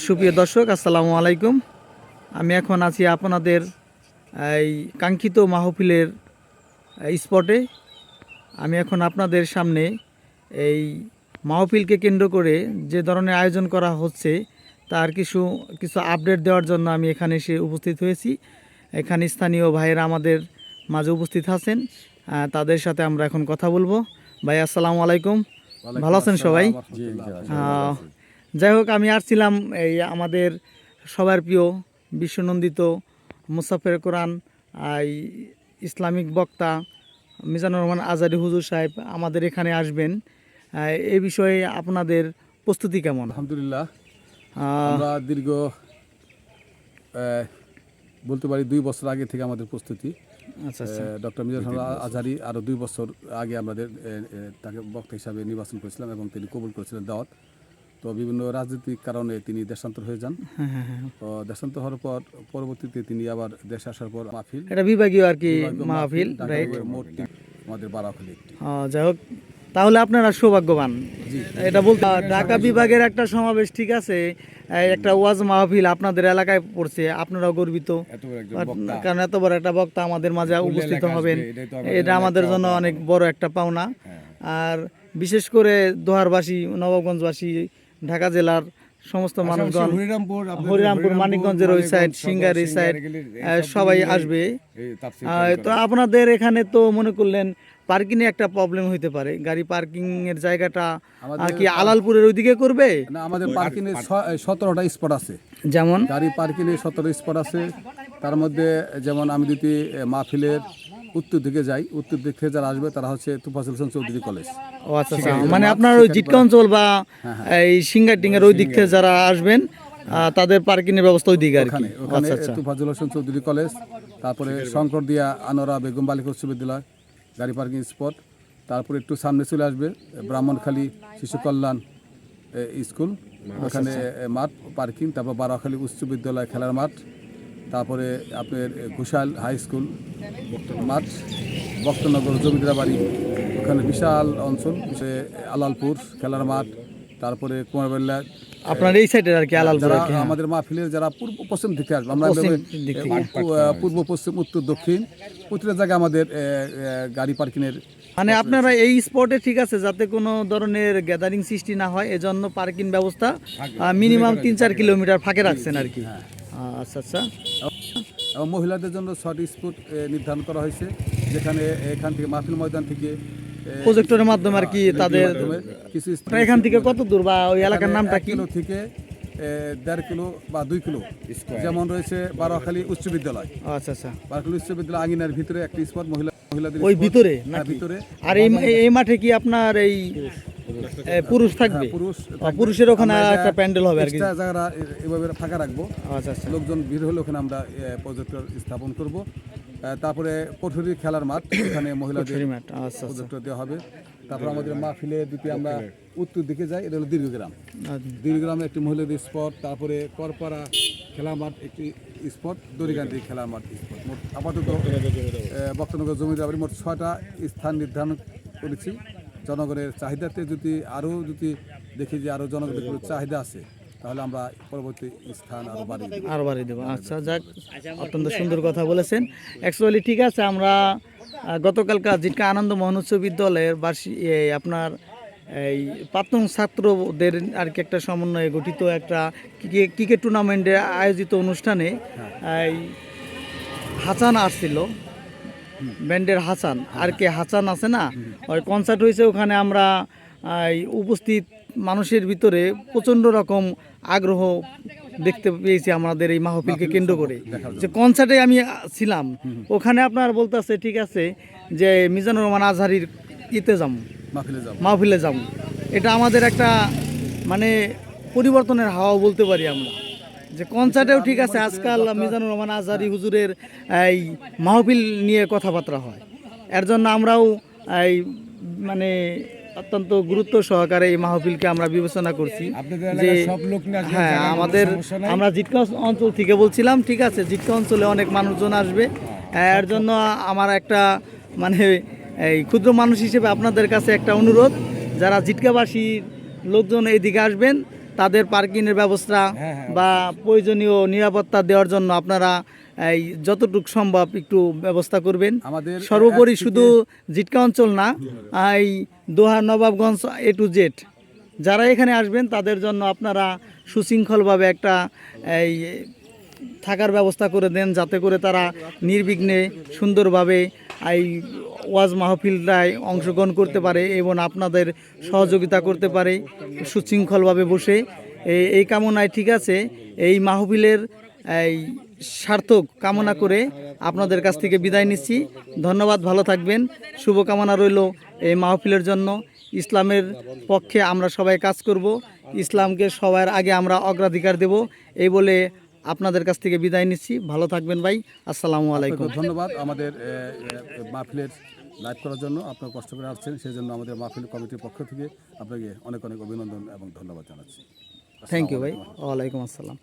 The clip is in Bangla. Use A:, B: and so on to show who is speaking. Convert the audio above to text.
A: সুপ্রিয় দর্শক, আসসালামু আলাইকুম। আমি এখন আছি আপনাদের এই কাঙ্ক্ষিত মাহফিলের স্পটে। আমি এখন আপনাদের সামনে এই মাহফিলকে কেন্দ্র করে যে ধরনের আয়োজন করা হচ্ছে তার কিছু আপডেট দেওয়ার জন্য আমি এখানে এসে উপস্থিত হয়েছি। এখানে স্থানীয় ভাইয়েরা আমাদের মাঝে উপস্থিত আছেন, তাদের সাথে আমরা এখন কথা বলবো। ভাই আসসালামু আলাইকুম, ভালো আছেন সবাই? যাই হোক, আমি আসছিলাম এই আমাদের সবার প্রিয় বিশ্বনন্দিত মুসাফের কোরআন ইসলামিক বক্তা মিজানুর রহমান আজারি হুজুর সাহেব আমাদের এখানে আসবেন। এই বিষয়ে আপনাদের প্রস্তুতি কেমন?
B: আলহামদুলিল্লাহ, আমরা দীর্ঘ বলতে পারি 2 বছর আগে থেকে আমাদের প্রস্তুতি।
A: আচ্ছা,
B: ডক্টর মিজানুর রহমান আজারি আরও 2 বছর আগে আমাদের তাকে বক্তা হিসাবে নির্বাচন করেছিলাম এবং তিনি কবুল করেছিলেন দাওয়াত। তো বিভিন্ন রাজনৈতিক কারণে তিনি দেশান্তর হয়ে যান। তো দেশান্তর হওয়ার পর পরবর্তীতে তিনি আবার দেশে আসার পর মাহফিল,
A: এটা বিভাগীয় আর কি মাহফিল, রাইট?
B: আমাদের বারাখালী একটি।
A: যাই হোক, তাহলে আপনারা সৌভাগ্যবান। এটা বলতে ঢাকা বিভাগের একটা সমাবেশ, ঠিক আছে, একটা ওয়াজ মাহফিল আপনাদের এলাকায় পড়ছে, আপনারাও গর্বিত, কারণ এত বড় একটা বক্তা আমাদের মাঝে উপস্থিত হবেন। এটা আমাদের জন্য অনেক বড় একটা পাওনা। আর বিশেষ করে দোহারবাসী, নবাবগঞ্জবাসী, ঢাকা জেলার সমস্ত মানুষগণ, হরিরামপুর, মানিকগঞ্জের ওই সাইড, সিঙ্গার এই সাইড, সবাই আসবে। তো আপনাদের এখানে তো মনে করলেন পার্কিং এ একটা প্রবলেম হইতে পারে, গাড়ি পার্কিং এর জায়গাটা কি আলালপুরের ওইদিকে করবে?
B: না, আমাদের পার্কিং এর 17টা স্পট আছে। যেমন গাড়ি পার্কিং এর 17 স্পট আছে। তার মধ্যে যেমন আমি যদি মাহফিলের উত্তর দিকে যাই, উত্তর দিক থেকে যারা আসবে তারা হচ্ছে তুফাজুল হোসেন চৌধুরী কলেজ।
A: ও আচ্ছা, মানে আপনার ওই জিটকা অঞ্চল বা এই সিঙ্গার টিঙ্গার ওই দিক থেকে যারা আসবেন তাদের পার্কিং এর ব্যবস্থা ওই দিকে আর কি।
B: আচ্ছা, তুফাজুল হোসেন চৌধুরী কলেজ, তারপরে শঙ্করদিয়া আনোয়ারা বেগম বালিকা উচ্চ বিদ্যালয় গাড়ি পার্কিং স্পট। তারপরে একটু সামনে চলে আসবে ব্রাহ্মণখালী শিশু কল্যাণ স্কুল, ওখানে মাঠ পার্কিং। তারপর বারাখালী উচ্চ বিদ্যালয় খেলার মাঠ, তারপরে আপনার ঘোষাল হাই স্কুল মাঠ, বক্তনগর জমিদার বাড়ি, ওখানে বিশাল অঞ্চল, আলালপুর খেলার মাঠ, তারপরে কুমারবেল্লা।
A: আপনার এই সাইডের আর কি আলালপুর,
B: আমাদের মাহফিলের যারা পূর্ব পশ্চিম দিকে আসবে, আমরা পূর্ব পশ্চিম উত্তর দক্ষিণ প্রতিটা জায়গায় আমাদের গাড়ি পার্কিংয়ের,
A: মানে আপনারা এই স্পটে, ঠিক আছে, যাতে কোনো ধরনের গ্যাদারিং সৃষ্টি না হয় এজন্য পার্কিং ব্যবস্থা মিনিমাম 3-4 কিলোমিটার ফাঁকে রাখছেন আর কি। আচ্ছা।
B: এবং মহিলাদের জন্য 6টি স্পট নির্ধারণ করা হয়েছে, যেখানে এখান থেকে মাহফিল ময়দান থেকে
A: প্রজেক্টরের মাধ্যমে আর কি তাদের
B: কিছু
A: এখান থেকে কত দূর বা ওই এলাকার নামটা কি?
B: কিলো থেকে 1.5 কিলো বা 2 কিলো, যেমন রয়েছে বারাখালী উচ্চ বিদ্যালয়।
A: আচ্ছা,
B: বারাখালী উচ্চ বিদ্যালয় আঙিনার ভিতরে একটি স্পট, মহিলাদের
A: ওই ভিতরে। আর
B: ভিতরে
A: এই মাঠে কি আপনার এই পুরুষ থাকবে? পুরুষের ওখানে একটা প্যান্ডেল হবে আর কি,
B: জায়গা এভাবে ফাঁকা রাখবো। আচ্ছা, লোকজন ভিড় হলে ওখানে আমরা প্রজেক্টর স্থাপন করব। তারপরে পঠুরি খেলার মাঠ, ওখানে মহিলাদের প্রজেক্টর দেওয়া হবে। তারপর আমাদের মাহফিলে যদি আমরা উত্তর দিকে যাই, এটা হলো দীর্ঘগ্রামে একটি মহিলাদের স্পট, তারপরে করপাড়া খেলার মাঠ একটি স্পট, দড়িগান্ধী খেলার মাঠ স্পট। মোট আপাতত বক্তনগর জমিদার বাড়ি মোট 6টা স্থান নির্ধারণ করেছি। জনগণের চাহিদাতে যদি দেখি যে আরও জনগণের চাহিদা আছে, তাহলে আমরা পরবর্তী স্থান আরও বাড়িয়ে দেবো।
A: আচ্ছা, যাক, অত্যন্ত সুন্দর কথা বলেছেন। অ্যাকচুয়ালি ঠিক আছে, আমরা গতকালকার জিটকা আনন্দ মোহন উচ্চ বিদ্যালয়ের আপনার এই প্রাক্তন ছাত্রদের আর কি একটা সমন্বয়ে গঠিত একটা ক্রিকেট টুর্নামেন্টের আয়োজিত অনুষ্ঠানে এই হাসান আসছিল, ব্যান্ডের হাসান আর কি, হাসান আছে না, ওই কনসার্ট হয়েছে ওখানে। আমরা উপস্থিত মানুষের ভিতরে প্রচণ্ড রকম আগ্রহ দেখতে পেয়েছি আমাদের এই মাহফিলকে কেন্দ্র করে। যে কনসার্টে আমি ছিলাম, ওখানে আপনার বলতেছে, ঠিক আছে, যে মিজানুর রহমান আজহারির মাহফিলে যাব। এটা আমাদের একটা মানে পরিবর্তনের হাওয়া বলতে পারি আমরা, যে কনসার্টেও ঠিক আছে আজকাল মিজানুর রহমান আজহারি হুজুরের এই মাহফিল নিয়ে কথাবার্তা হয়। এর জন্য আমরাও এই মানে অত্যন্ত গুরুত্ব সহকারে এই মাহফিলকে আমরা বিবেচনা করছি যে হ্যাঁ, আমরা জিটকা অঞ্চল থেকে বলছিলাম, ঠিক আছে, জিটকা অঞ্চলে অনেক মানুষজন আসবে। এর জন্য আমার একটা মানে এই ক্ষুদ্র মানুষ হিসেবে আপনাদের কাছে একটা অনুরোধ, যারা জিটকাবাসীর লোকজন এইদিকে আসবেন তাদের পার্কিংয়ের ব্যবস্থা বা প্রয়োজনীয় নিরাপত্তা দেওয়ার জন্য আপনারা এই যতটুকু সম্ভব একটু ব্যবস্থা করবেন।
B: আমাদের
A: সর্বোপরি শুধু জিটকা অঞ্চল না, এই দোহা, নবাবগঞ্জ A to Z যারা এখানে আসবেন তাদের জন্য আপনারা সুশৃঙ্খলভাবে একটা এই থাকার ব্যবস্থা করে দেন, যাতে করে তারা নির্বিঘ্নে সুন্দরভাবে এই ওয়াজ মাহফিলটায় অংশগ্রহণ করতে পারে এবং আপনাদের সহযোগিতা করতে পারে সুশৃঙ্খলভাবে বসে। এই কামনায়, ঠিক আছে, এই মাহফিলের এই সার্থক কামনা করে আপনাদের কাছ থেকে বিদায় নিচ্ছি। ধন্যবাদ, ভালো থাকবেন। শুভকামনা রইল এই মাহফিলের জন্য। ইসলামের পক্ষে আমরা সবাই কাজ করব, ইসলামকে সবার আগে আমরা অগ্রাধিকার দেব, এই বলে আপনাদের কাছ থেকে বিদায় নিচ্ছি। ভালো থাকবেন ভাই, আসসালামু আলাইকুম।
B: ধন্যবাদ আমাদের মাহফিলের লাইভ করার জন্য। আপনারা কষ্ট করে আসছেন, সেই জন্য আমাদের মাহফিল কমিটির পক্ষ থেকে আপনাকে অনেক অনেক অভিনন্দন এবং ধন্যবাদ জানাচ্ছি।
A: থ্যাংক ইউ ভাই, ওয়ালাইকুম আসসালাম।